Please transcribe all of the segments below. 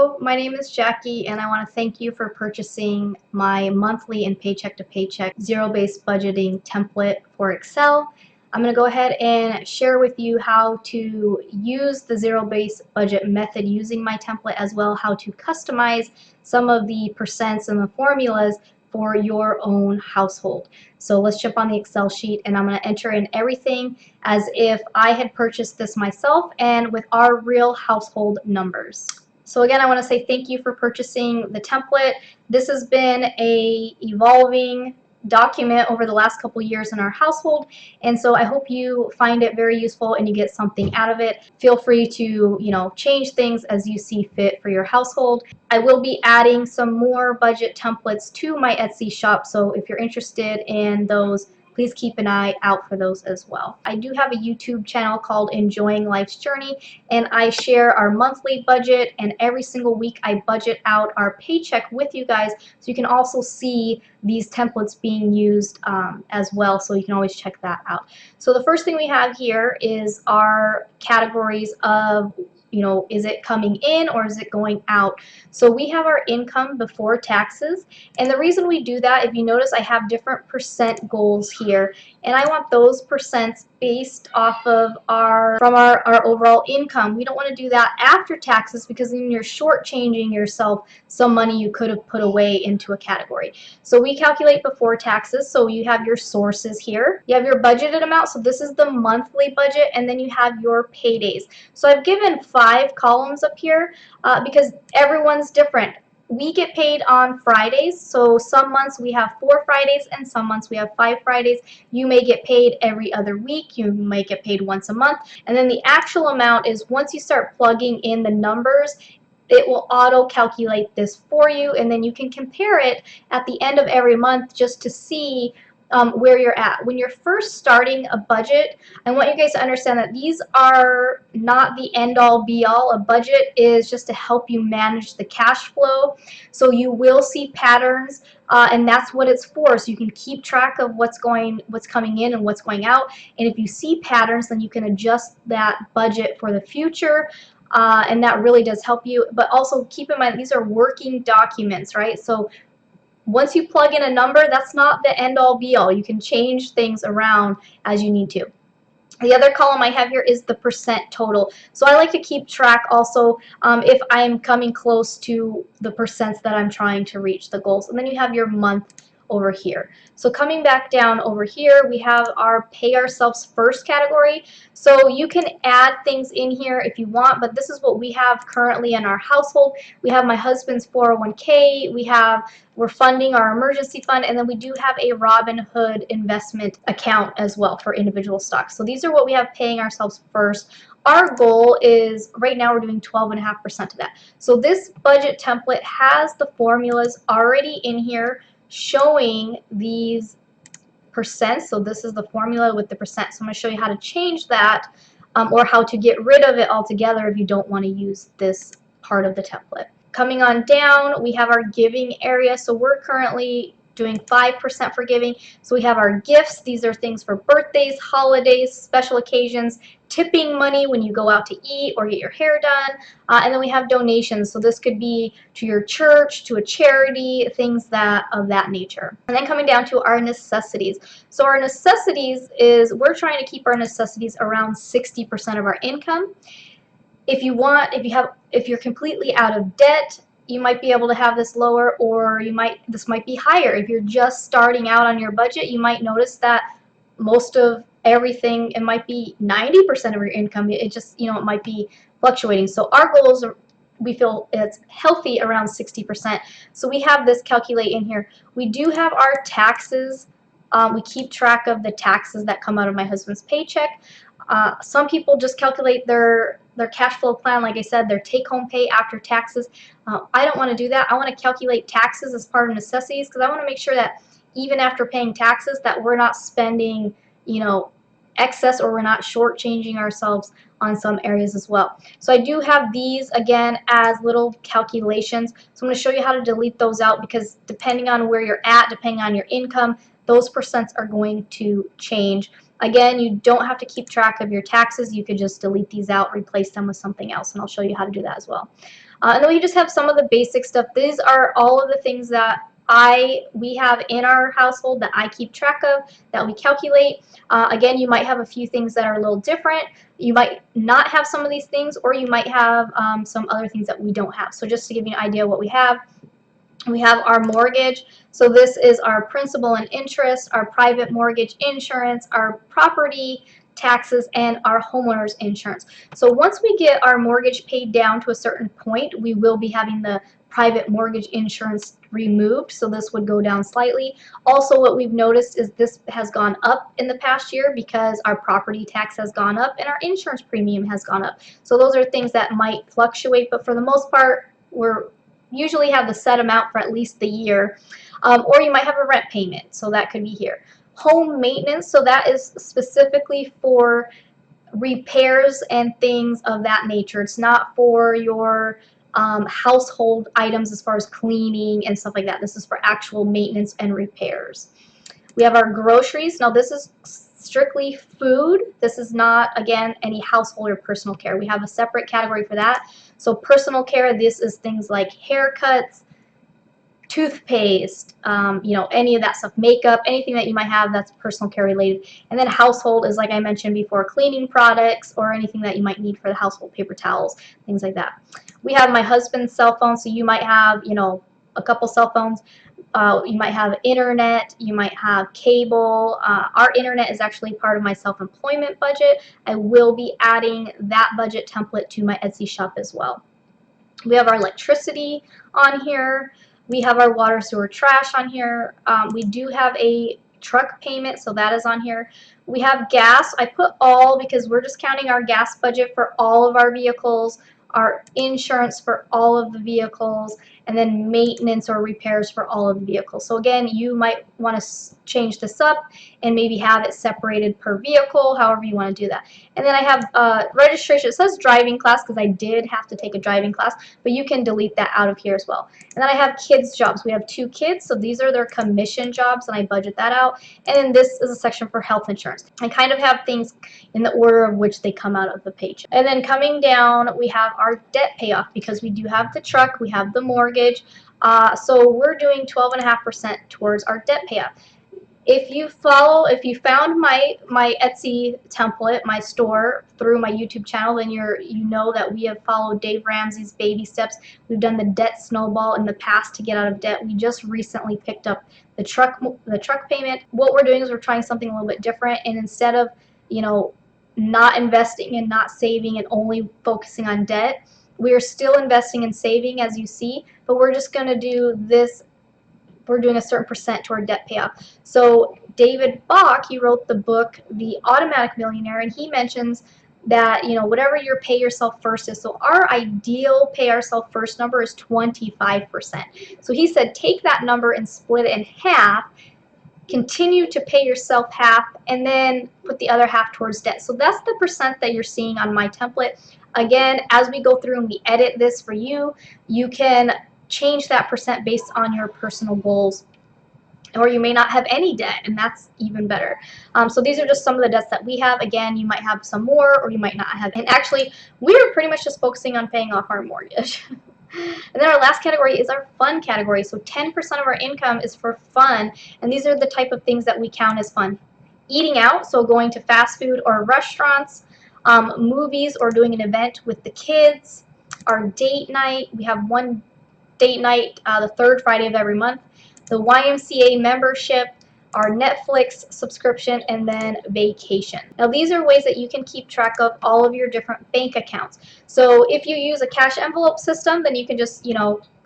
Hello, my name is Jackie, and I want to thank you for purchasing my monthly and paycheck to paycheck zero-based budgeting template for Excel. I'm going to go ahead and share with you how to use the zero-based budget method using my template, as well how to customize some of the percents and the formulas for your own household. So let's jump on the Excel sheet, and I'm going to enter in everything as if I had purchased this myself and with our real household numbers. So again, I want to say thank you for purchasing the template. This has been a evolving document over the last couple years in our household, and so I hope you find it very useful and you get something out of it. Feel free to, change things as you see fit for your household. I will be adding some more budget templates to my Etsy shop, so if you're interested in those, please keep an eye out for those as well. I do have a YouTube channel called Enjoying Life's Journey, and I share our monthly budget, and every single week I budget out our paycheck with you guys, so you can also see these templates being used as well, so you can always check that out. So the first thing we have here is our categories of, is it coming in or is it going out? So we have our income before taxes, and the reason we do that, if you notice, I have different percent goals here, and I want those percents based off of our overall income. We don't want to do that after taxes, because then you're shortchanging yourself some money you could have put away into a category. So we calculate before taxes. So you have your sources here, you have your budgeted amount, so this is the monthly budget, and then you have your paydays. So I've given 5 columns up here because everyone's different. We get paid on Fridays, so some months we have 4 Fridays and some months we have 5 Fridays. You may get paid every other week, you may get paid once a month, and then the actual amount is, once you start plugging in the numbers, it will auto calculate this for you, and then you can compare it at the end of every month just to see where you're at. When you're first starting a budget, I want you guys to understand that these are not the end-all be-all. A budget is just to help you manage the cash flow, so you will see patterns, and that's what it's for, so you can keep track of what's coming in and what's going out. And if you see patterns, then you can adjust that budget for the future. And that really does help you. But also keep in mind, these are working documents, right? So once you plug in a number, that's not the end-all be-all. You can change things around as you need to. The other column I have here is the percent total. So I like to keep track also if I'm coming close to the percents that I'm trying to reach, the goals. And then you have your month over here. So coming back down over here, we have our pay ourselves first category. So you can add things in here if you want, but this is what we have currently in our household. We have my husband's 401k, we're funding our emergency fund, and then we do have a Robinhood investment account as well for individual stocks. So these are what we have paying ourselves first. Our goal is, right now we're doing 12.5% of that. So this budget template has the formulas already in here showing these percents. So this is the formula with the percent. So I'm going to show you how to change that or how to get rid of it altogether if you don't want to use this part of the template. Coming on down, we have our giving area. So we're currently doing 5% for giving. So we have our gifts. These are things for birthdays, holidays, special occasions, tipping money when you go out to eat or get your hair done. And then we have donations. So this could be to your church, to a charity, things of that nature. And then coming down to our necessities. So our necessities is, we're trying to keep our necessities around 60% of our income. If you're completely out of debt, you might be able to have this lower, or this might be higher. If you're just starting out on your budget, you might notice that most of everything, it might be 90% of your income. It just, it might be fluctuating. So our goals are, we feel it's healthy around 60%. So we have this calculate in here. We do have our taxes. We keep track of the taxes that come out of my husband's paycheck. Some people just calculate their cash flow plan, like I said, their take-home pay after taxes. I don't want to do that. I want to calculate taxes as part of necessities, because I want to make sure that even after paying taxes, that we're not spending, excess, or we're not shortchanging ourselves on some areas as well. So I do have these again as little calculations. So I'm going to show you how to delete those out, because depending on where you're at, depending on your income, those percents are going to change. Again, you don't have to keep track of your taxes. You could just delete these out, replace them with something else, and I'll show you how to do that as well. And then we just have some of the basic stuff. These are all of the things that we have in our household that I keep track of, that we calculate. Again, you might have a few things that are a little different. You might not have some of these things, or you might have some other things that we don't have. So just to give you an idea of what we have our mortgage. So this is our principal and interest, our private mortgage insurance, our property taxes, and our homeowner's insurance. So once we get our mortgage paid down to a certain point, we will be having the private mortgage insurance removed, so this would go down slightly. Also, what we've noticed is this has gone up in the past year because our property tax has gone up and our insurance premium has gone up. So those are things that might fluctuate, but for the most part, we're usually have the set amount for at least the year. Or you might have a rent payment, so that could be here. Home maintenance, so that is specifically for repairs and things of that nature. It's not for your household items as far as cleaning and stuff like that. This is for actual maintenance and repairs. We have our groceries. Now this is strictly food. This is not, again, any household or personal care. We have a separate category for that. So personal care, this is things like haircuts, toothpaste, any of that stuff, makeup, anything that you might have that's personal care related. And then household is, like I mentioned before, cleaning products or anything that you might need for the household, paper towels, things like that. We have my husband's cell phone, so you might have, a couple cell phones. You might have internet, you might have cable. Our internet is actually part of my self-employment budget. I will be adding that budget template to my Etsy shop as well. We have our electricity on here. We have our water, sewer, trash on here. We do have a truck payment, so that is on here. We have gas. I put all because we're just counting our gas budget for all of our vehicles, our insurance for all of the vehicles, and then maintenance or repairs for all of the vehicles. So again, you might want to change this up and maybe have it separated per vehicle, however you want to do that. And then I have registration. It says driving class because I did have to take a driving class, but you can delete that out of here as well. And then I have kids jobs. We have 2 kids, so these are their commission jobs, and I budget that out. And then this is a section for health insurance. I kind of have things in the order of which they come out of the paycheck. And then coming down, we have our debt payoff because we do have the truck, we have the mortgage. So we're doing 12.5% towards our debt payoff. If you found my Etsy template, my store, through my YouTube channel, then you know that we have followed Dave Ramsey's baby steps. We've done the debt snowball in the past to get out of debt. We just recently picked up the truck payment. What we're doing is we're trying something a little bit different, and instead of not investing and not saving and only focusing on debt, we are still investing and saving, as you see, but we're just going to do this. We're doing a certain percent toward debt payoff. So David Bach, he wrote the book The Automatic Millionaire, and he mentions that whatever your pay yourself first is. So our ideal pay ourselves first number is 25%. So he said take that number and split it in half, continue to pay yourself half, and then put the other half towards debt. So that's the percent that you're seeing on my template. Again, as we go through and we edit this for you, you can change that percent based on your personal goals, or you may not have any debt, and that's even better. So these are just some of the debts that we have. Again, you might have some more, or you might not have. And actually, we're pretty much just focusing on paying off our mortgage. And then our last category is our fun category. So 10% of our income is for fun, and these are the type of things that we count as fun. Eating out, so going to fast food or restaurants, movies, or doing an event with the kids. Our date night, we have one date night the 3rd Friday of every month. The YMCA membership, our Netflix subscription, and then vacation. Now these are ways that you can keep track of all of your different bank accounts. So if you use a cash envelope system, then you can just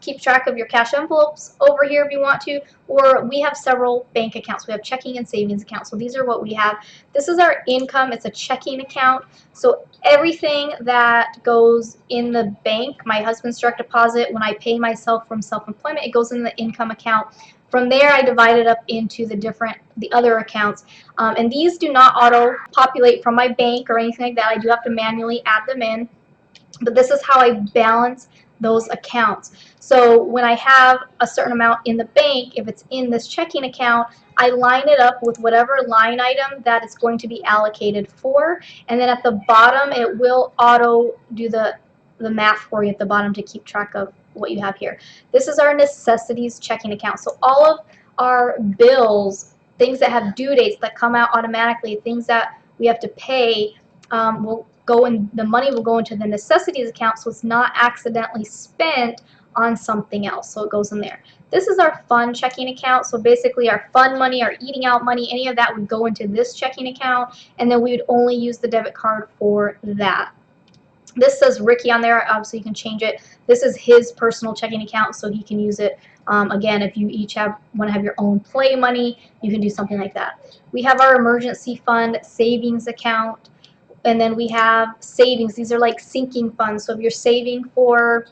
keep track of your cash envelopes over here if you want to, or we have several bank accounts. We have checking and savings accounts. So these are what we have. This is our income. It's a checking account. So everything that goes in the bank, my husband's direct deposit, when I pay myself from self-employment, it goes in the income account. From there, I divide it up into the other accounts. And these do not auto-populate from my bank or anything like that. I do have to manually add them in. But this is how I balance those accounts. So when I have a certain amount in the bank, if it's in this checking account, I line it up with whatever line item that it's going to be allocated for. And then at the bottom, it will auto do the the math for you at the bottom to keep track of what you have here. This is our necessities checking account. So all of our bills, things that have due dates that come out automatically, things that we have to pay, will go in, the money will go into the necessities account, so it's not accidentally spent on something else. So it goes in there. This is our fun checking account. So basically our fun money, our eating out money, any of that would go into this checking account, and then we would only use the debit card for that. This says Ricky on there. Obviously you can change it. This is his personal checking account, so he can use it. Again, if you each want to have your own play money, you can do something like that. We have our emergency fund savings account, and then we have savings. These are like sinking funds. So if you're saving for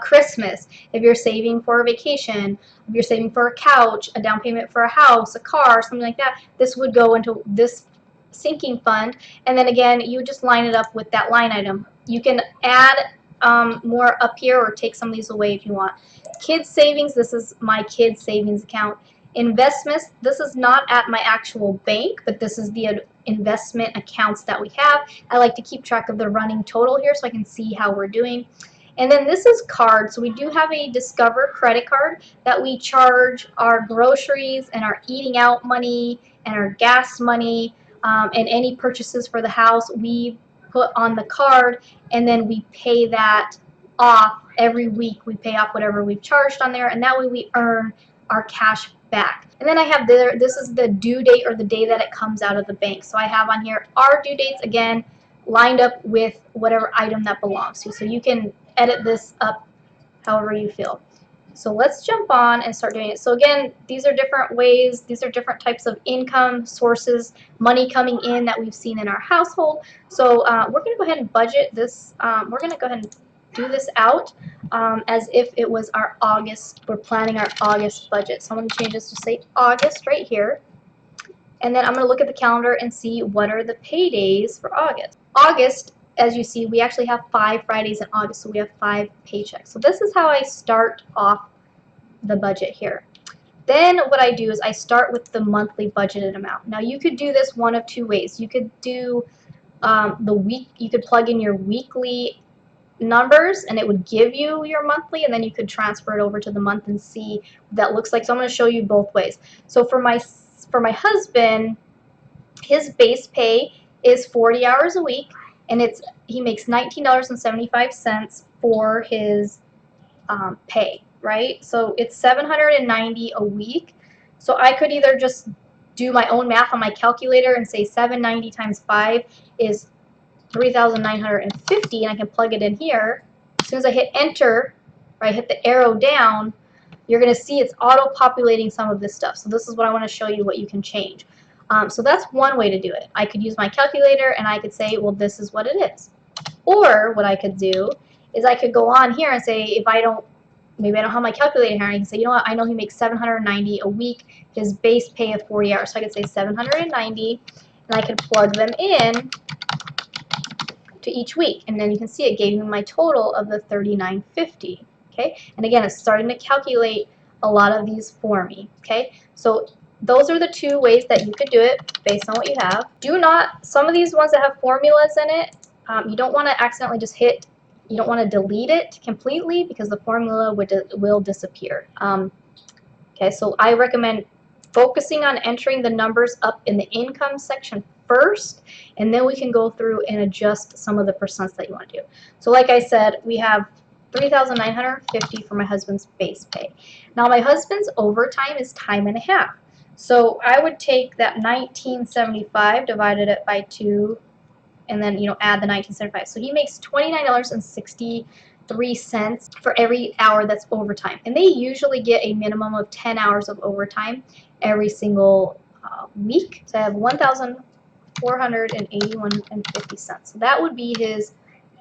Christmas, if you're saving for a vacation, if you're saving for a couch, a down payment for a house, a car, something like that, this would go into this sinking fund. And then again, you just line it up with that line item. You can add more up here or take some of these away if you want. Kids savings, this is my kids savings account. Investments, this is not at my actual bank, but this is the investment accounts that we have. I like to keep track of the running total here so I can see how we're doing. And then this is cards. So we do have a Discover credit card that we charge our groceries and our eating out money and our gas money, and any purchases for the house we put on the card, and then we pay that off every week. We pay off whatever we've charged on there, and that way we earn our cash back. And then I have this is the due date, or the day that it comes out of the bank. So I have on here our due dates, again, lined up with whatever item that belongs to. So you can edit this up however you feel. So let's jump on and start doing it. So again, these are different ways, these are different types of income sources, money coming in that we've seen in our household. So we're going to go ahead and budget this. We're going to go ahead and do this out as if it was our August, we're planning our August budget. So I'm going to change this to say August right here. And then I'm going to look at the calendar and see what are the paydays for August. August, as you see, we actually have 5 Fridays in August, so we have 5 paychecks. So this is how I start off the budget here. Then what I do is I start with the monthly budgeted amount. Now you could do this one of two ways. You could do you could plug in your weekly numbers and it would give you your monthly, and then you could transfer it over to the month and see what that looks like. So I'm going to show you both ways. So for my husband, his base pay is 40 hours a week, and he makes $19.75 for his pay, right? So it's $790 a week. So I could either just do my own math on my calculator and say 790 times 5 is 3,950, and I can plug it in here. As soon as I hit enter, or I hit the arrow down, you're going to see it's auto-populating some of this stuff. So this is what I want to show you what you can change. So that's one way to do it. I could use my calculator and I could say, well, this is what it is. Or what I could do is I could go on here and say, if maybe I don't have my calculator here, and I can say, you know what, I know he makes $790 a week, his base pay of 40 hours. So I could say 790, and I could plug them in to each week. And then you can see it gave me my total of the $39.50. Okay, and again, it's starting to calculate a lot of these for me. Okay, so those are the two ways that you could do it based on what you have. Some of these ones that have formulas in it, you don't want to accidentally just you don't want to delete it completely because the formula will disappear. Okay, so I recommend focusing on entering the numbers up in the income section first, and then we can go through and adjust some of the percents that you want to do. So like I said, we have $3,950 for my husband's base pay. Now my husband's overtime is time and a half. So I would take that $19.75, divided it by 2, and then add the $19.75. So he makes $29.63 for every hour that's overtime. And they usually get a minimum of 10 hours of overtime every single week. So I have $1,481.50. So that would be his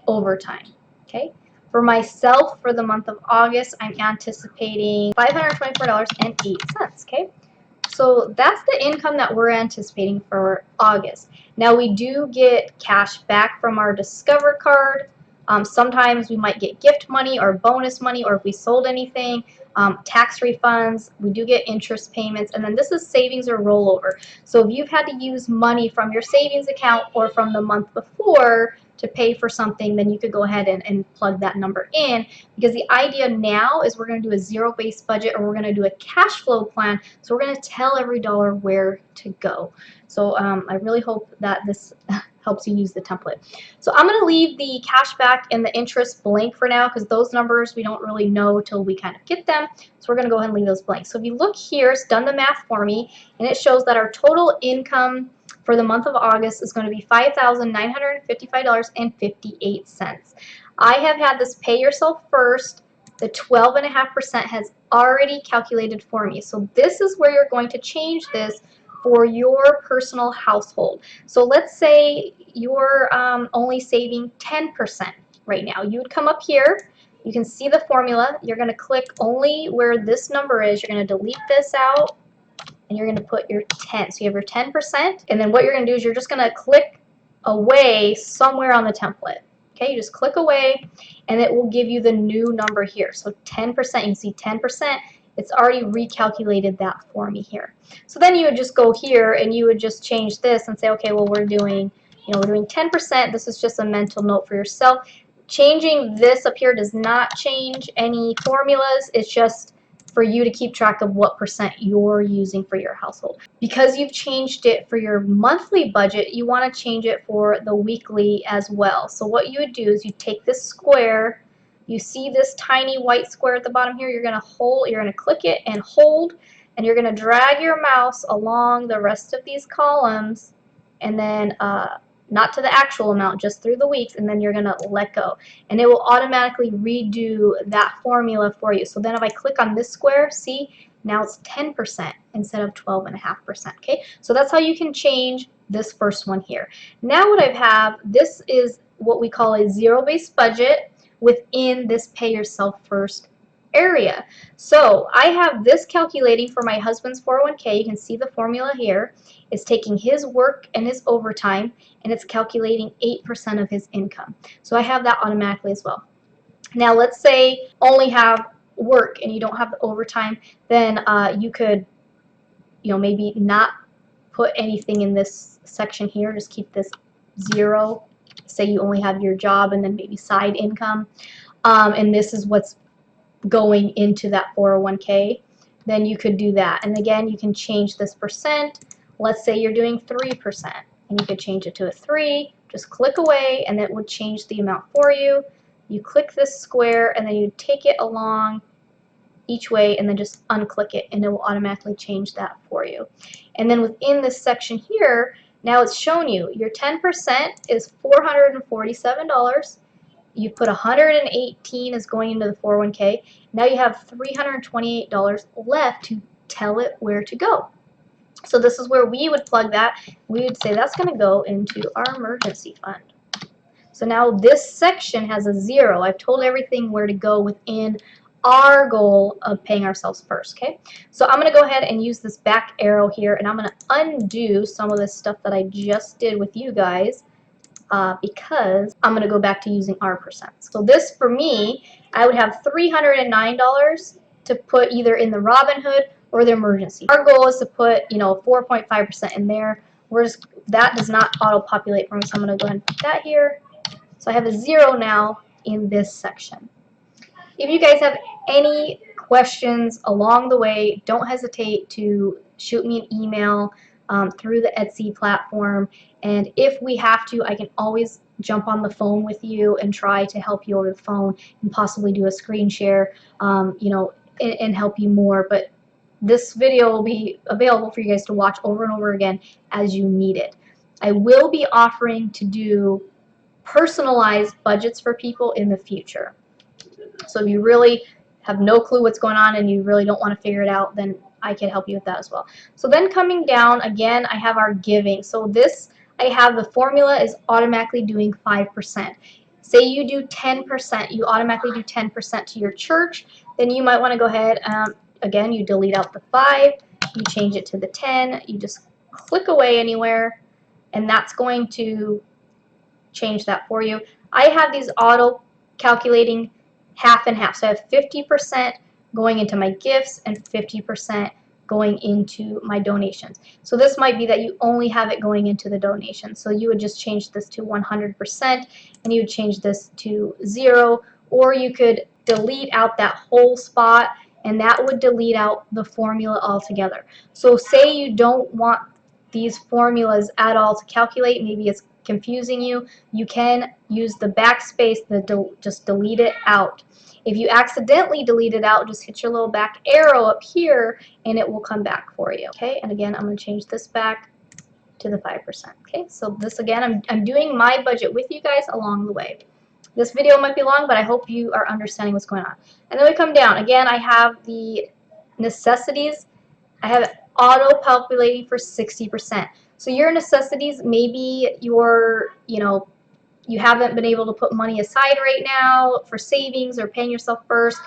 overtime. Okay. For myself, for the month of August, I'm anticipating $524.08. Okay. So that's the income that we're anticipating for August. Now we do get cash back from our Discover card. Sometimes we might get gift money or bonus money, or if we sold anything, tax refunds. We do get interest payments, and then this is savings or rollover. So if you've had to use money from your savings account or from the month before to pay for something, then you could go ahead and plug that number in, because the idea now is we're going to do a zero-based budget, or we're going to do a cash flow plan. So we're going to tell every dollar where to go. So I really hope that this helps you use the template. So I'm going to leave the cashback and the interest blank for now, because those numbers we don't really know till we kind of get them. So we're going to go ahead and leave those blank. So if you look here, it's done the math for me, and it shows that our total income for the month of August is going to be $5,955.58. I have had this pay yourself first. The 12.5% has already calculated for me. So this is where you're going to change this for your personal household. So let's say you're only saving 10% right now. You would come up here. You can see the formula. You're going to click only where this number is. You're going to delete this out, and you're going to put your 10. So you have your 10%, and then what you're going to do is you're just going to click away somewhere on the template. Okay, you just click away, and it will give you the new number here. So 10%, you can see 10%. It's already recalculated that for me here. So then you would just go here and you would just change this and say, okay, well, we're doing 10%. This is just a mental note for yourself. Changing this up here does not change any formulas. It's just for you to keep track of what percent you're using for your household. Because you've changed it for your monthly budget, you want to change it for the weekly as well. So what you would do is you take this square. You see this tiny white square at the bottom here. You're going to click it and hold, and you're going to drag your mouse along the rest of these columns, and then not to the actual amount, just through the weeks, and then you're going to let go. And it will automatically redo that formula for you. So then if I click on this square, see, now it's 10% instead of 12.5%. Okay, so that's how you can change this first one here. Now what I have, this is what we call a zero-based budget within this pay yourself first area. So I have this calculating for my husband's 401k. You can see the formula here. It's taking his work and his overtime, and it's calculating 8% of his income. So I have that automatically as well. Now let's say only have work and you don't have the overtime, then you could maybe not put anything in this section here. Just keep this 0. Say you only have your job and then maybe side income, and this is what's going into that 401k, then you could do that. And again, you can change this percent. Let's say you're doing 3%, and you could change it to a 3. Just click away, and it would change the amount for you. You click this square, and then you take it along each way, and then just unclick it, and it will automatically change that for you. And then within this section here, now it's shown you your 10% is $447. You put $118 is going into the 401k. Now you have $328 left to tell it where to go. So this is where we would plug that. We would say that's going to go into our emergency fund. So now this section has a 0. I've told everything where to go within our goal of paying ourselves first. Okay, so I'm going to go ahead and use this back arrow here, and I'm going to undo some of this stuff that I just did with you guys, because I'm going to go back to using our percents. So this, for me, I would have $309 to put either in the Robinhood or the emergency. Our goal is to put 4.5% in there. That does not auto-populate for me, so I'm going to go ahead and put that here. So I have a 0 now in this section. If you guys have any questions along the way, don't hesitate to shoot me an email through the Etsy platform. And if we have to, I can always jump on the phone with you and try to help you over the phone and possibly do a screen share, and help you more. But this video will be available for you guys to watch over and over again as you need it. I will be offering to do personalized budgets for people in the future. So if you really have no clue what's going on and you really don't want to figure it out, then I can help you with that as well. So then coming down, again, I have our giving. So this, I have the formula is automatically doing 5%. Say you do 10%, you automatically do 10% to your church, then you might want to go ahead, again, you delete out the 5, you change it to the 10, you just click away anywhere, and that's going to change that for you. I have these auto calculating half and half. So I have 50% going into my gifts and 50% going into my donations. So this might be that you only have it going into the donation. So you would just change this to 100% and you would change this to 0, or you could delete out that whole spot and that would delete out the formula altogether. So say you don't want these formulas at all to calculate, maybe it's confusing you, you can use the backspace, just delete it out. If you accidentally delete it out, just hit your little back arrow up here and it will come back for you. Okay, and again, I'm going to change this back to the 5%. Okay, so this again, I'm doing my budget with you guys along the way. This video might be long, but I hope you are understanding what's going on. And then we come down. Again, I have the necessities. I have it auto-calculating for 60%. So your necessities, maybe you're, you haven't been able to put money aside right now for savings or paying yourself first.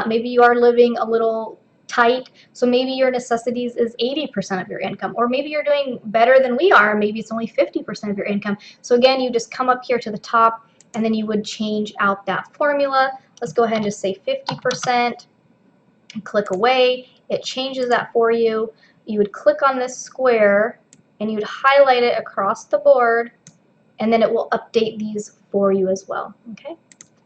Maybe you are living a little tight, so maybe your necessities is 80% of your income, or maybe you're doing better than we are, maybe it's only 50% of your income. So again, you just come up here to the top and then you would change out that formula. Let's go ahead and just say 50% and click away. It changes that for you. You would click on this square and you would highlight it across the board, and then it will update these for you as well. Okay,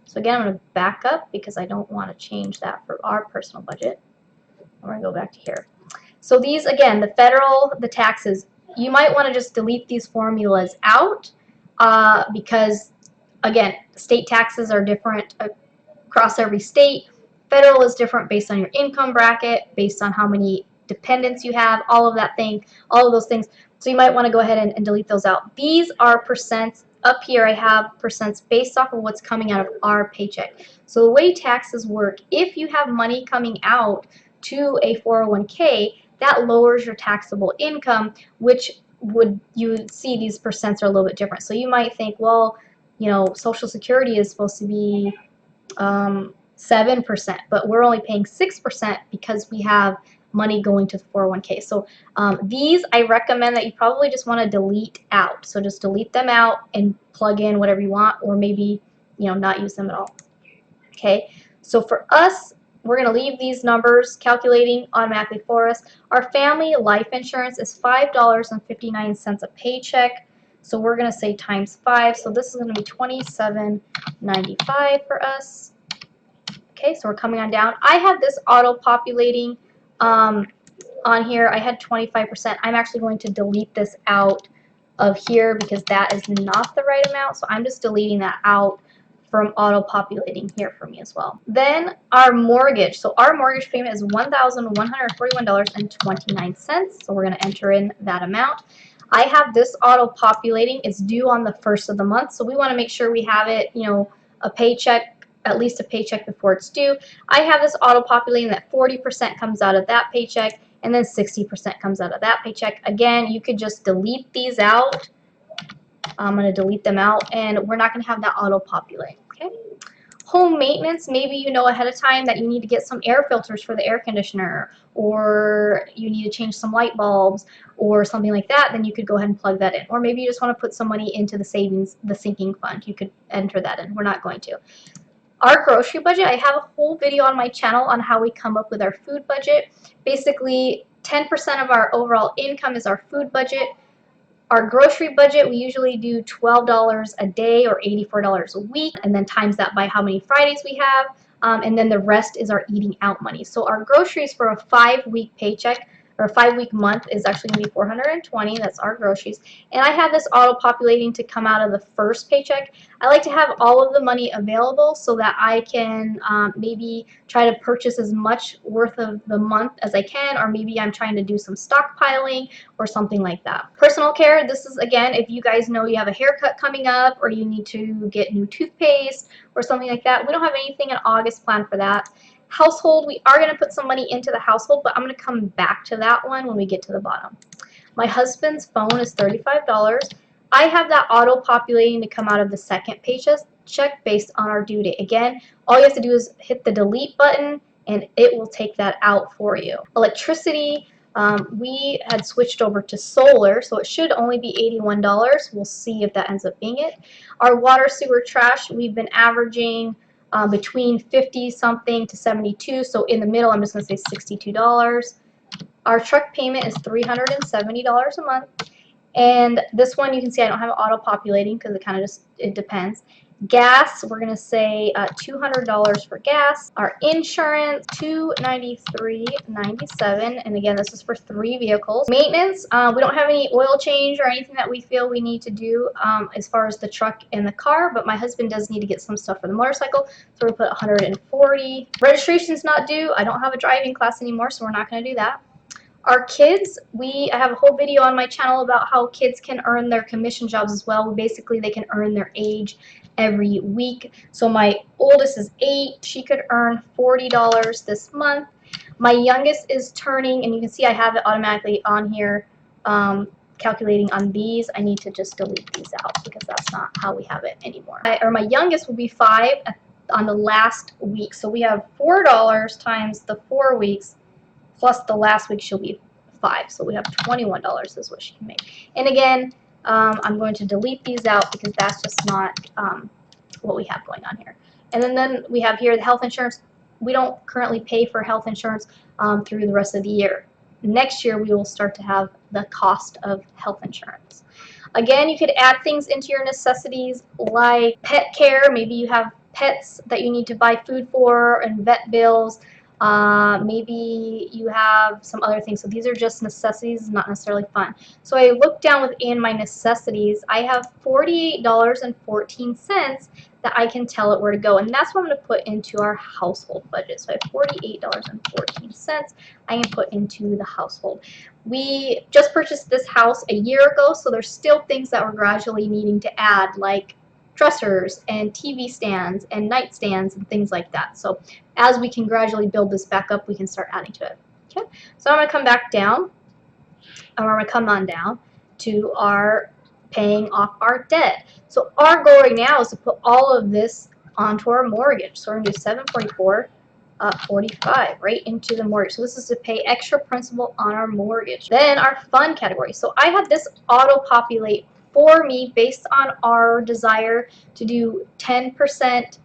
so again, I'm going to back up because I don't want to change that for our personal budget. I'm going to go back to here. So these, again, the federal, the taxes, you might want to just delete these formulas out because, again, state taxes are different across every state. Federal is different based on your income bracket, based on how many dependents you have, all of those things. So you might want to go ahead and delete those out. These are percents. Up here I have percents based off of what's coming out of our paycheck. So the way taxes work, if you have money coming out to a 401k, that lowers your taxable income, which you see these percents are a little bit different. So you might think, well, Social Security is supposed to be 7%, but we're only paying 6% because we have money going to the 401k. So these, I recommend that you probably just want to delete out. So just delete them out and plug in whatever you want, or maybe not use them at all. Okay, so for us, we're going to leave these numbers calculating automatically for us. Our family life insurance is $5.59 a paycheck. So we're going to say times 5. So this is going to be $27.95 for us. Okay, so we're coming on down. I have this auto-populating on here. I had 25%. I'm actually going to delete this out of here because that is not the right amount. So I'm just deleting that out from auto-populating here for me as well. Then our mortgage. So our mortgage payment is $1,141.29. So we're going to enter in that amount. I have this auto-populating. It's due on the 1st of the month. So we want to make sure we have it, a paycheck, at least a paycheck before it's due. I have this auto-populating that 40% comes out of that paycheck and then 60% comes out of that paycheck. Again, you could just delete these out. I'm going to delete them out, and we're not going to have that auto-populate. Okay. Home maintenance, maybe you know ahead of time that you need to get some air filters for the air conditioner, or you need to change some light bulbs or something like that, then you could go ahead and plug that in. Or maybe you just want to put some money into the savings, the sinking fund. You could enter that in. We're not going to. Our grocery budget, I have a whole video on my channel on how we come up with our food budget. Basically, 10% of our overall income is our food budget. Our grocery budget, we usually do $12 a day or $84 a week, and then times that by how many Fridays we have, and then the rest is our eating out money. So our groceries for a 5-week paycheck or a 5-week month is actually going to be $420. That's our groceries. And I have this auto-populating to come out of the first paycheck. I like to have all of the money available so that I can maybe try to purchase as much worth of the month as I can, or maybe I'm trying to do some stockpiling or something like that. Personal care, this is, again, if you guys know you have a haircut coming up or you need to get new toothpaste or something like that. We don't have anything in August planned for that. Household, we are going to put some money into the household, but I'm going to come back to that one when we get to the bottom. My husband's phone is $35. I have that auto-populating to come out of the second paycheck based on our due date. Again, all you have to do is hit the delete button and it will take that out for you. Electricity, we had switched over to solar, so it should only be $81. We'll see if that ends up being it. Our water, sewer, trash, we've been averaging between 50 something to 72. So in the middle, I'm just going to say $62. Our truck payment is $370 a month. And this one, you can see I don't have it auto-populating because it kind of just, it depends. Gas, we're going to say $200 for gas. Our insurance, $293.97. And again, this is for 3 vehicles. Maintenance, we don't have any oil change or anything that we feel we need to do as far as the truck and the car, but my husband does need to get some stuff for the motorcycle, so we'll put $140. Registration's not due. I don't have a driving class anymore, so we're not going to do that. Our kids, I have a whole video on my channel about how kids can earn their commission jobs as well. Basically, they can earn their age every week. So my oldest is 8. She could earn $40 this month. My youngest is turning, and you can see I have it automatically on here calculating on these. I need to just delete these out because that's not how we have it anymore. My youngest will be 5 on the last week. So we have $4 times the 4 weeks. Plus the last week she'll be 5, so we have $21 is what she can make. And again, I'm going to delete these out because that's just not what we have going on here. And then we have here the health insurance. We don't currently pay for health insurance through the rest of the year. Next year we will start to have the cost of health insurance. Again, you could add things into your necessities like pet care. Maybe you have pets that you need to buy food for and vet bills. Maybe you have some other things. So these are just necessities, not necessarily fun. So I look down within my necessities. I have $48.14 that I can tell it where to go. And that's what I'm going to put into our household budget. So I have $48.14 I can put into the household. We just purchased this house a year ago, so there's still things that we're gradually needing to add, like dressers and TV stands and nightstands and things like that. So as we can gradually build this back up, we can start adding to it. Okay, so I'm going to come back down, or I'm going to come on down to our paying off our debt. So our goal right now is to put all of this onto our mortgage. So we're going to do $744.45 right into the mortgage. So this is to pay extra principal on our mortgage. Then our fund category. So I have this auto-populate for me based on our desire to do 10%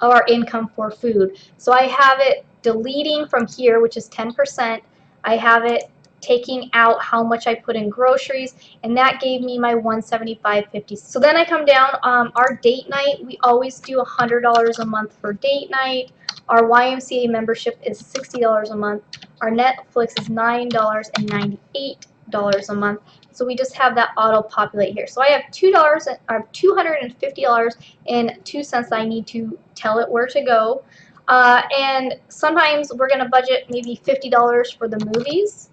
of our income for food. So I have it deleting from here, which is 10%. I have it taking out how much I put in groceries, and that gave me my $175.50. So then I come down, our date night, we always do $100 a month for date night. Our YMCA membership is $60 a month. Our Netflix is $9.98 a month. So we just have that auto populate here. So I have $250.02 I need to tell it where to go. And sometimes we're going to budget maybe $50 for the movies.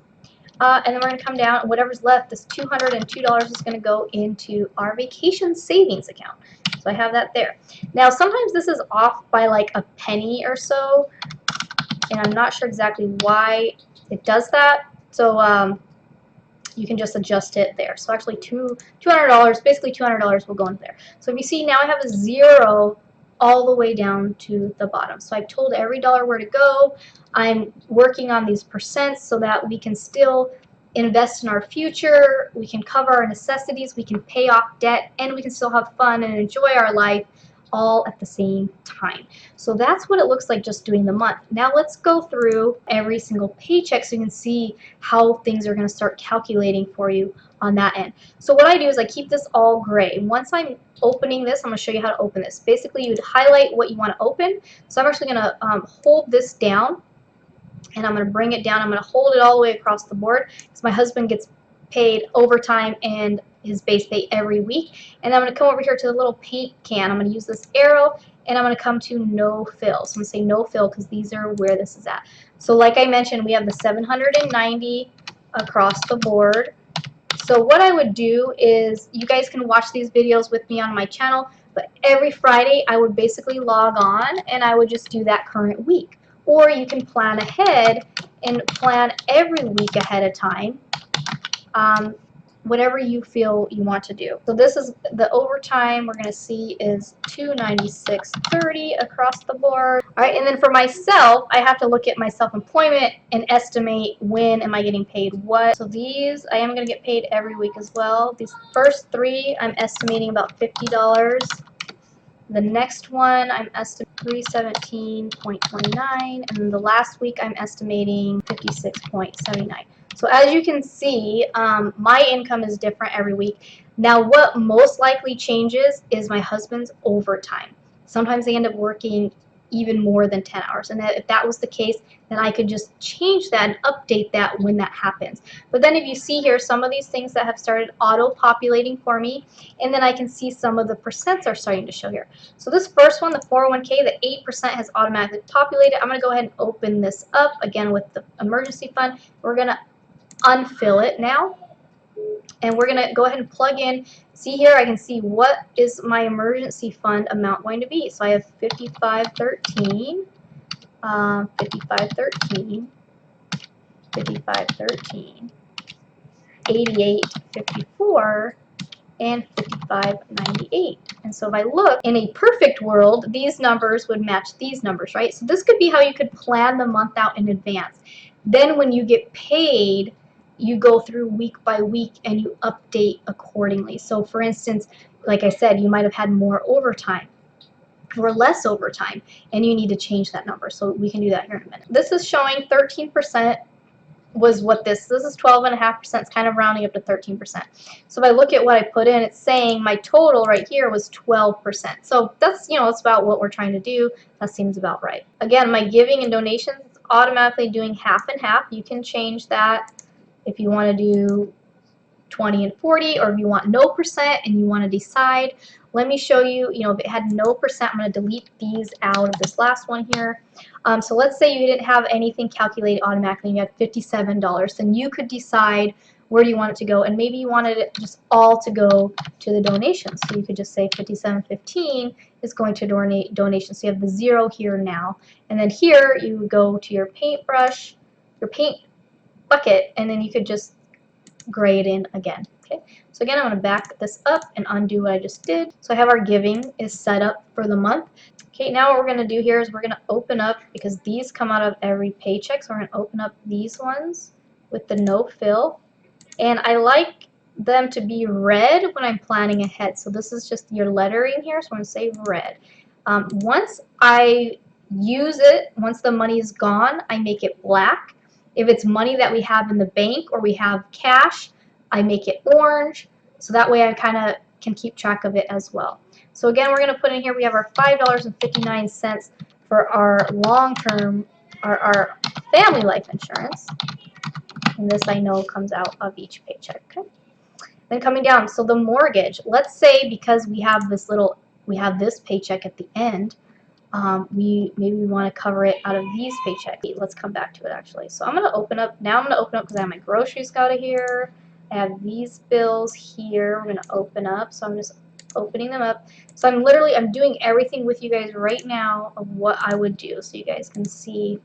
And then we're going to come down, and whatever's left, this $202 is going to go into our vacation savings account. So I have that there. Now sometimes this is off by like a penny or so, and I'm not sure exactly why it does that. So you can just adjust it there. So actually $200, basically $200 will go into there. So if you see now I have a 0 all the way down to the bottom. So I've told every dollar where to go. I'm working on these percents so that we can still invest in our future, we can cover our necessities, we can pay off debt, and we can still have fun and enjoy our life all at the same time. So that's what it looks like just doing the month. Now let's go through every single paycheck so you can see how things are going to start calculating for you on that end. So what I do is I keep this all gray. Once I'm opening this, I'm going to show you how to open this. Basically, you'd highlight what you want to open. So I'm actually going to hold this down, and I'm going to bring it down. I'm going to hold it all the way across the board because my husband gets paid overtime and his base pay every week. And I'm going to come over here to the little paint can. I'm going to use this arrow, and I'm going to come to no fill. So I'm going to say no fill because these are where this is at. So like I mentioned, we have the 790 across the board. So what I would do is, you guys can watch these videos with me on my channel, but every Friday I would basically log on and I would just do that current week. Or you can plan ahead and plan every week ahead of time, whatever you feel you want to do. So this is the overtime we're going to see is $296.30 across the board. All right, and then for myself, I have to look at my self-employment and estimate when am I getting paid what. So these, I am going to get paid every week as well. These first 3, I'm estimating about $50. The next one I'm estimating 317.29, and then the last week I'm estimating 56.79. So as you can see, my income is different every week. Now what most likely changes is my husband's overtime. Sometimes they end up working even more than 10 hours, and if that was the case, then I could just change that and update that when that happens. But then if you see here, some of these things that have started auto-populating for me, and then I can see some of the percents are starting to show here. So this first one, the 401k, the 8% has automatically populated. I'm going to go ahead and open this up again with the emergency fund. We're going to unfill it now, and we're going to go ahead and plug in. See here, I can see what is my emergency fund amount going to be. So I have 5513, 5513, 5513, 8854, and 5598. And so if I look, in a perfect world, these numbers would match these numbers, right? So this could be how you could plan the month out in advance. Then when you get paid, you go through week by week and you update accordingly. So for instance, like I said, you might have had more overtime or less overtime, and you need to change that number. So we can do that here in a minute. This is showing 13% was what this is 12.5%. It's kind of rounding up to 13%. So if I look at what I put in, it's saying my total right here was 12%. So that's, it's about what we're trying to do. That seems about right. Again, my giving and donations, it's automatically doing half and half. You can change that if you want to do 20 and 40, or if you want no percent and you want to decide. Let me show you, if it had no percent, I'm going to delete these out of this last one here. So let's say you didn't have anything calculated automatically and you had $57, then you could decide where do you want it to go, and maybe you wanted it just all to go to the donations. So you could just say 5715 is going to donations. So you have the 0 here now, and then here you go to your paintbrush, your paint bucket, and then you could just gray it in again. Okay, so again, I'm going to back this up and undo what I just did. So I have our giving is set up for the month. Okay, now what we're going to do here is we're going to open up, because these come out of every paycheck, so we're going to open up these ones with the no fill. And I like them to be red when I'm planning ahead. So this is just your lettering here, so I'm going to say red. Once I use it, once the money is gone, I make it black. If it's money that we have in the bank or we have cash, I make it orange, so that way I kind of can keep track of it as well. So again, we're going to put in here, we have our $5.59 for our long-term, our family life insurance, and this I know comes out of each paycheck. Okay. Then coming down, so the mortgage, let's say because we have this paycheck at the end, maybe we want to cover it out of these paychecks. Let's come back to it actually. So I'm going to open up, now I'm going to open up because I have my groceries out of here. I have these bills here. We're going to open up. So I'm just opening them up. So I'm doing everything with you guys right now of what I would do, so you guys can see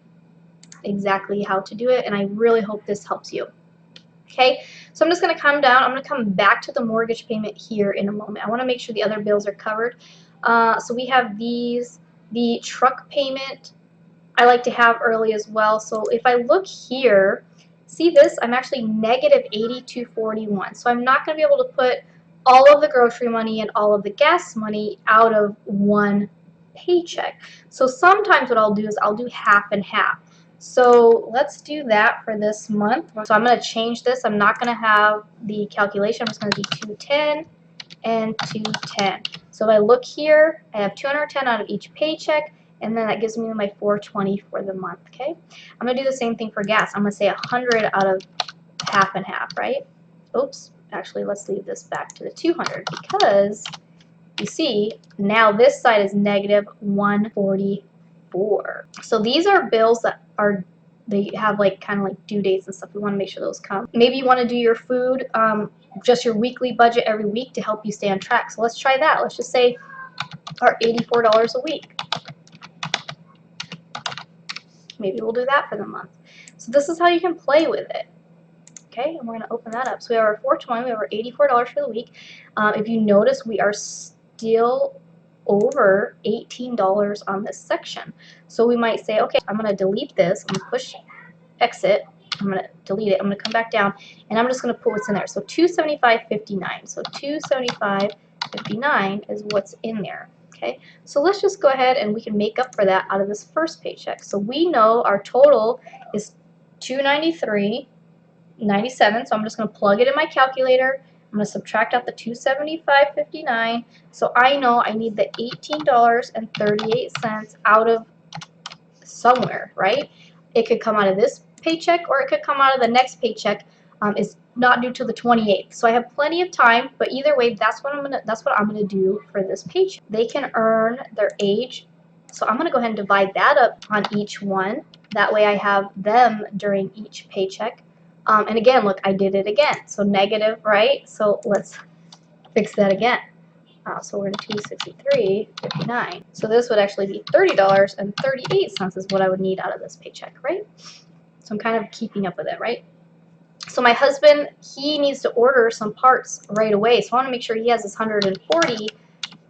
exactly how to do it, and I really hope this helps you. Okay, so I'm just going to come down. I'm going to come back to the mortgage payment here in a moment. I want to make sure the other bills are covered. So we have these. The truck payment I like to have early as well. So if I look here, see this, I'm actually negative $82.41. So I'm not going to be able to put all of the grocery money and all of the gas money out of one paycheck. So sometimes what I'll do is I'll do half and half. So let's do that for this month. So I'm going to change this. I'm not going to have the calculation. I'm just going to do 210 and 210. So if I look here, I have 210 out of each paycheck, and then that gives me my 420 for the month. Okay, I'm going to do the same thing for gas. I'm going to say 100 out of half and half, right? Oops, actually let's leave this back to the 200, because you see now this side is negative 144. So these are bills that they have kind of due dates and stuff. We want to make sure those come. Maybe you want to do your food, just your weekly budget every week to help you stay on track. So let's try that. Let's just say our $84 a week. Maybe we'll do that for the month. So this is how you can play with it. Okay, and we're going to open that up. So we have our 420, we have our $84 for the week. If you notice, we are still over $18 on this section. So we might say, okay, I'm going to delete this. I'm going to push exit. I'm going to delete it. I'm going to come back down, and I'm just going to put what's in there. So $275.59. So $275.59 is what's in there. Okay, so let's just go ahead and we can make up for that out of this first paycheck. So we know our total is $293.97. So I'm just going to plug it in my calculator. I'm going to subtract out the $275.59. So I know I need the $18.38 out of somewhere, right? It could come out of this paycheck or it could come out of the next paycheck. It's not due till the 28th, so I have plenty of time. But either way, that's what I'm gonna do for this paycheck. They can earn their age, so I'm gonna go ahead and divide that up on each one. That way, I have them during each paycheck. And again, look, I did it again. So negative, right? So let's fix that again. So we're going to $263.59. So this would actually be $30.38 is what I would need out of this paycheck, right? So I'm kind of keeping up with it, right? So my husband, he needs to order some parts right away. So I want to make sure he has his 140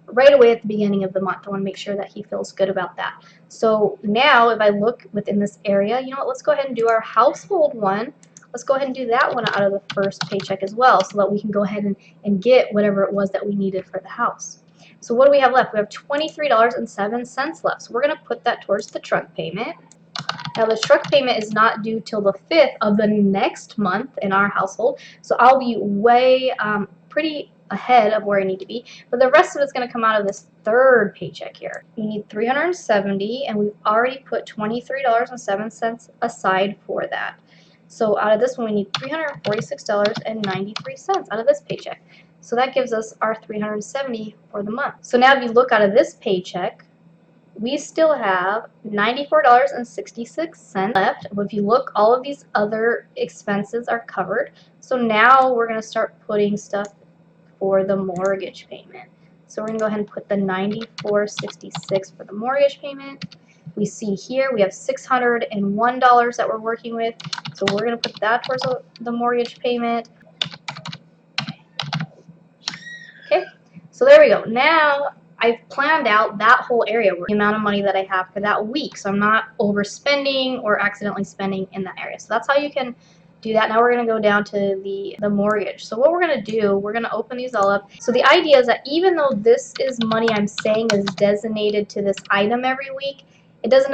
right away at the beginning of the month. I want to make sure that he feels good about that. So now if I look within this area, you know what, let's go ahead and do our household one. Let's go ahead and do that one out of the first paycheck as well, so that we can go ahead and get whatever it was that we needed for the house. So what do we have left? We have $23.07 left. So we're going to put that towards the truck payment. Now the truck payment is not due till the 5th of the next month in our household. So I'll be way pretty ahead of where I need to be. But the rest of it's going to come out of this third paycheck here. We need $370, and we've already put $23.07 aside for that. So out of this one, we need $346.93 out of this paycheck. So that gives us our $370 for the month. So now if you look out of this paycheck, we still have $94.66 left. If you look, all of these other expenses are covered. So now we're going to start putting stuff for the mortgage payment. So we're going to go ahead and put the $94.66 for the mortgage payment. We see here we have $601 that we're working with. So we're going to put that towards the mortgage payment. Okay, so there we go. Now I've planned out that whole area, the amount of money that I have for that week. So I'm not overspending or accidentally spending in that area. So that's how you can do that. Now we're going to go down to the mortgage. So what we're going to do, we're going to open these all up. So the idea is that even though this is money I'm saying is designated to this item every week, it doesn't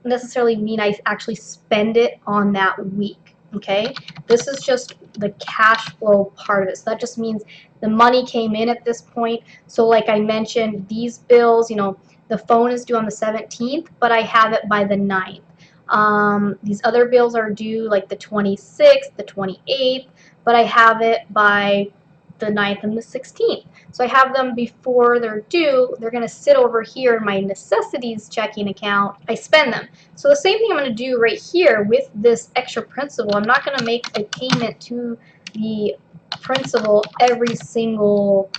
necessarily mean I actually spend it on that week, okay? This is just the cash flow part of it. So that just means the money came in at this point. So like I mentioned, these bills, you know, the phone is due on the 17th, but I have it by the 9th. These other bills are due like the 26th, the 28th, but I have it by the 9th and the 16th. So I have them before they're due. They're going to sit over here in my necessities checking account. I spend them. So the same thing I'm going to do right here with this extra principal. I'm not going to make a payment to the principal every single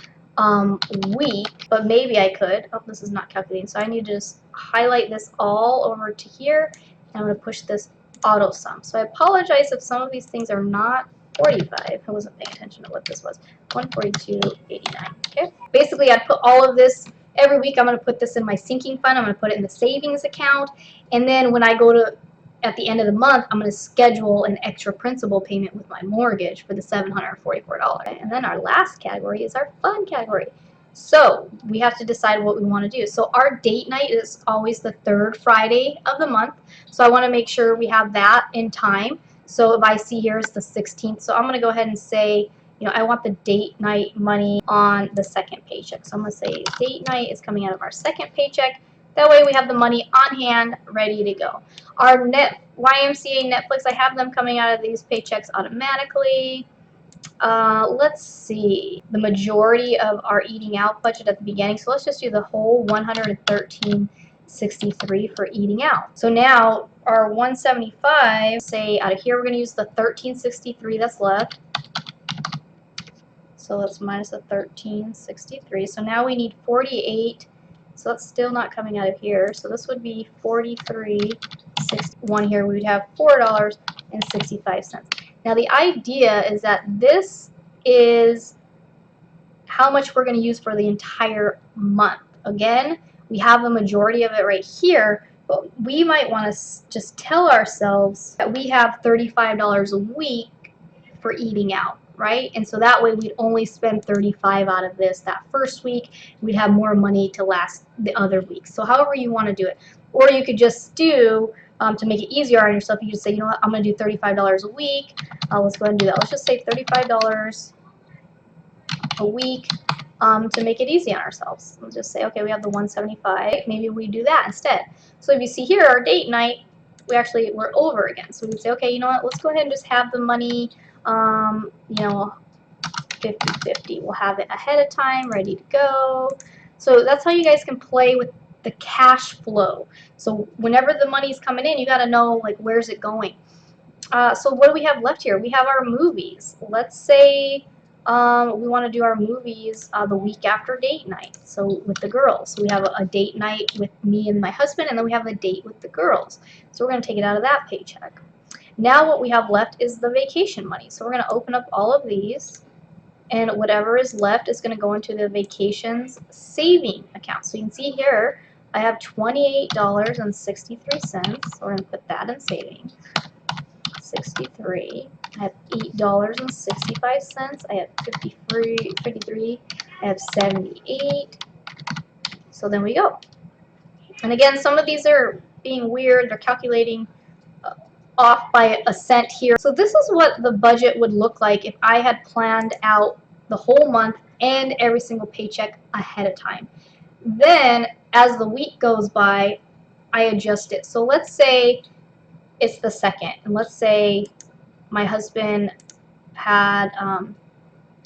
week, but maybe I could. Oh, this is not calculating. So I need to just highlight this all over to here. And I'm going to push this auto sum. So I apologize if some of these things are not 45. I wasn't paying attention to what this was. 142.89. Okay. Basically, I put all of this every week. I'm going to put this in my sinking fund. I'm going to put it in the savings account. And then when I go to at the end of the month, I'm going to schedule an extra principal payment with my mortgage for the $744. And then our last category is our fun category. So we have to decide what we want to do. So our date night is always the third Friday of the month. So I want to make sure we have that in time. So if I see here is the 16th, so I'm going to go ahead and say, you know, I want the date night money on the second paycheck. So I'm going to say date night is coming out of our second paycheck. That way we have the money on hand, ready to go. Our YMCA, Netflix, I have them coming out of these paychecks automatically. Let's see, the majority of our eating out budget at the beginning. So let's just do the whole $113.63 for eating out. So now our 175, say out of here, we're going to use the $13.63 that's left. So let's minus the $13.63. So now we need 48. So that's still not coming out of here. So this would be $43.61 here. We would have $4.65. Now the idea is that this is how much we're going to use for the entire month. Again, we have the majority of it right here, but we might want to just tell ourselves that we have $35 a week for eating out. right? And so that way we'd only spend 35 out of this that first week. We'd have more money to last the other weeks. So however you want to do it. Or you could just do, to make it easier on yourself, you just say, you know what, I'm going to do $35 a week. Let's go ahead and do that. Let's just say $35 a week to make it easy on ourselves. We'll just say, okay, we have the 175. Maybe we do that instead. So if you see here, our date night, we're over again. So we say, okay, you know what, let's go ahead and just have the money, you know, 50-50. We'll have it ahead of time, ready to go. So that's how you guys can play with the cash flow. So whenever the money's coming in, you got to know, like, where's it going. So what do we have left here? We have our movies. Let's say we want to do our movies the week after date night, so with the girls. So we have a date night with me and my husband, and then we have a date with the girls. So we're going to take it out of that paycheck. Now what we have left is the vacation money. So we're going to open up all of these, and whatever is left is going to go into the vacations saving account. So you can see here I have $28.63. So we're going to put that in savings. 63. I have $8.65. I have 53. I have 78. So then we go. And again, some of these are being weird. They're calculating off by a cent here. So this is what the budget would look like if I had planned out the whole month and every single paycheck ahead of time. Then as the week goes by, I adjust it. So let's say it's the 2nd, and let's say my husband had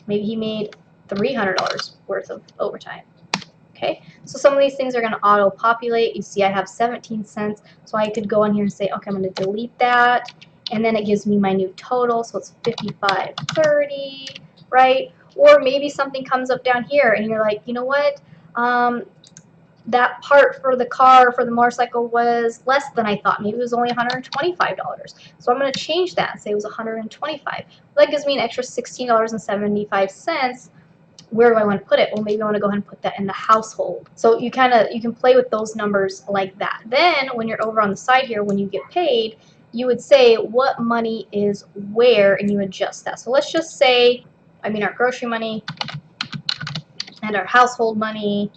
maybe he made $300 worth of overtime. Okay, so some of these things are going to auto populate. You see I have 17 cents, so I could go in here and say, okay, I'm going to delete that, and then it gives me my new total. So it's 55.30, right? Or maybe something comes up down here and you're like, you know what, that part for the car, for the motorcycle, was less than I thought. Maybe it was only $125. So I'm going to change that and say it was $125. That gives me an extra $16.75. Where do I want to put it? Well, maybe I want to go ahead and put that in the household. So you can play with those numbers like that. Then when you're over on the side here, when you get paid, you would say what money is where, and you adjust that. So let's just say, our grocery money and our household money.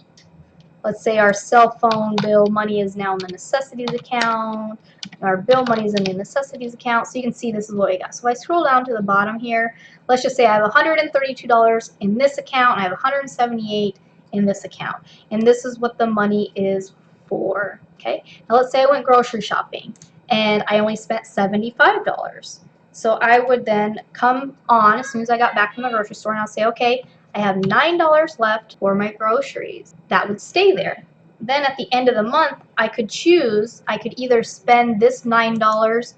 Let's say our cell phone bill money is now in the necessities account. Our bill money is in the necessities account. So you can see this is what we got. So if I scroll down to the bottom here, let's just say I have $132 in this account, and I have $178 in this account. And this is what the money is for. Okay. Now let's say I went grocery shopping and I only spent $75. So I would then come on as soon as I got back from the grocery store, and I'll say, okay, I have $9 left for my groceries. That would stay there. Then at the end of the month, I could choose, I could either spend this $9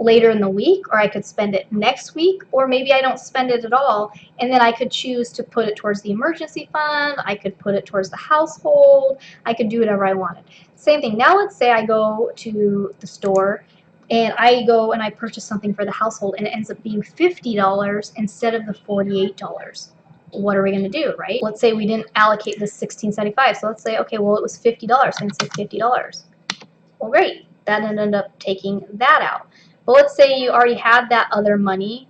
later in the week, or I could spend it next week, or maybe I don't spend it at all, and then I could choose to put it towards the emergency fund, I could put it towards the household, I could do whatever I wanted. Same thing. Now let's say I go to the store and I go and I purchase something for the household, and it ends up being $50 instead of the $48. What are we going to do, right? Let's say we didn't allocate this $16.75. So let's say, okay, well, it was $50. So I can say $50. Well, great. That ended up taking that out. But let's say you already had that other money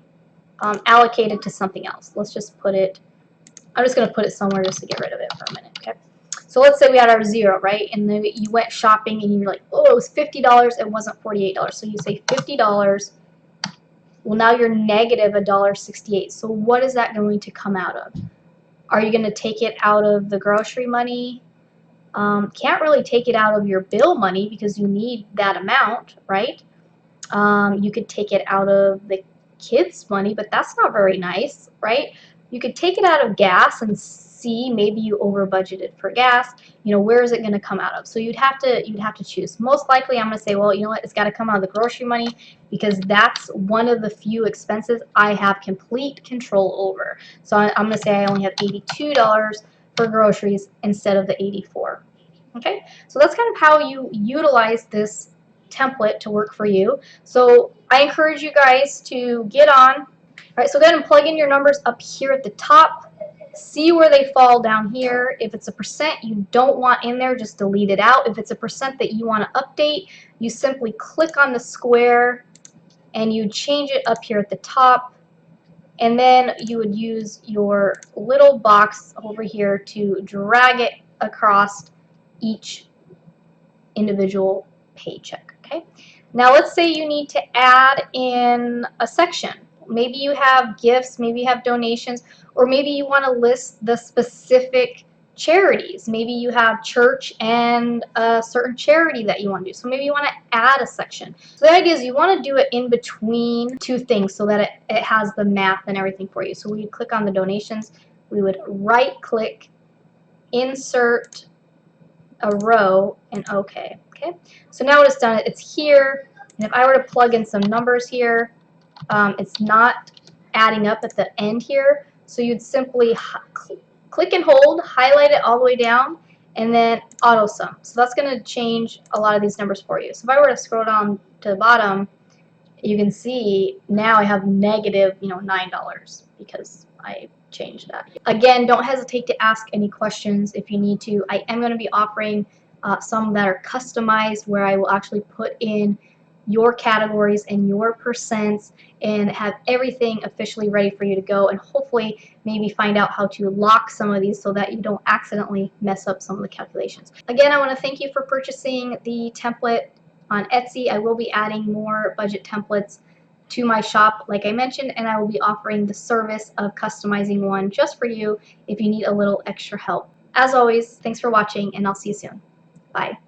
allocated to something else. Let's just put it, I'm just going to put it somewhere just to get rid of it for a minute, okay? So let's say we had our zero, right? And then you went shopping and you're like, oh, it was $50. It wasn't $48. So you say $50. Well, now you're negative $1.68. So what is that going to come out of? Are you going to take it out of the grocery money? Can't really take it out of your bill money because you need that amount, right? You could take it out of the kids' money, but that's not very nice, right? You could take it out of gas and see maybe you over budgeted for gas. Where is it going to come out of? So you'd have to choose. Most likely I'm going to say, well, you know what, it's got to come out of the grocery money because that's one of the few expenses I have complete control over. So I'm going to say I only have $82 for groceries instead of the $84. Okay, so that's kind of how you utilize this template to work for you. So I encourage you guys to get on. All right, so go ahead and plug in your numbers up here at the top. See where they fall down here. If it's a percent you don't want in there, just delete it out. If it's a percent that you want to update, you simply click on the square and you change it up here at the top. And then you would use your little box over here to drag it across each individual paycheck. Okay. Now let's say you need to add in a section. Maybe you have gifts, maybe you have donations, or maybe you want to list the specific charities. Maybe you have church and a certain charity that you want to do. So maybe you want to add a section. So the idea is you want to do it in between two things so that it has the math and everything for you. So we would click on the donations. We would right click, insert a row, and OK. Okay. So now what it's done, it's here. And if I were to plug in some numbers here, it's not adding up at the end here. So you'd simply click and hold, highlight it all the way down, and then auto sum. So that's going to change a lot of these numbers for you. So if I were to scroll down to the bottom, you can see now I have negative, $9 because I changed that. Again, don't hesitate to ask any questions if you need to. I am going to be offering some that are customized where I will actually put in your categories and your percents and have everything officially ready for you to go, and hopefully maybe find out how to lock some of these so that you don't accidentally mess up some of the calculations. Again, I want to thank you for purchasing the template on Etsy. I will be adding more budget templates to my shop, like I mentioned, and I will be offering the service of customizing one just for you if you need a little extra help. As always, thanks for watching, and I'll see you soon. Bye.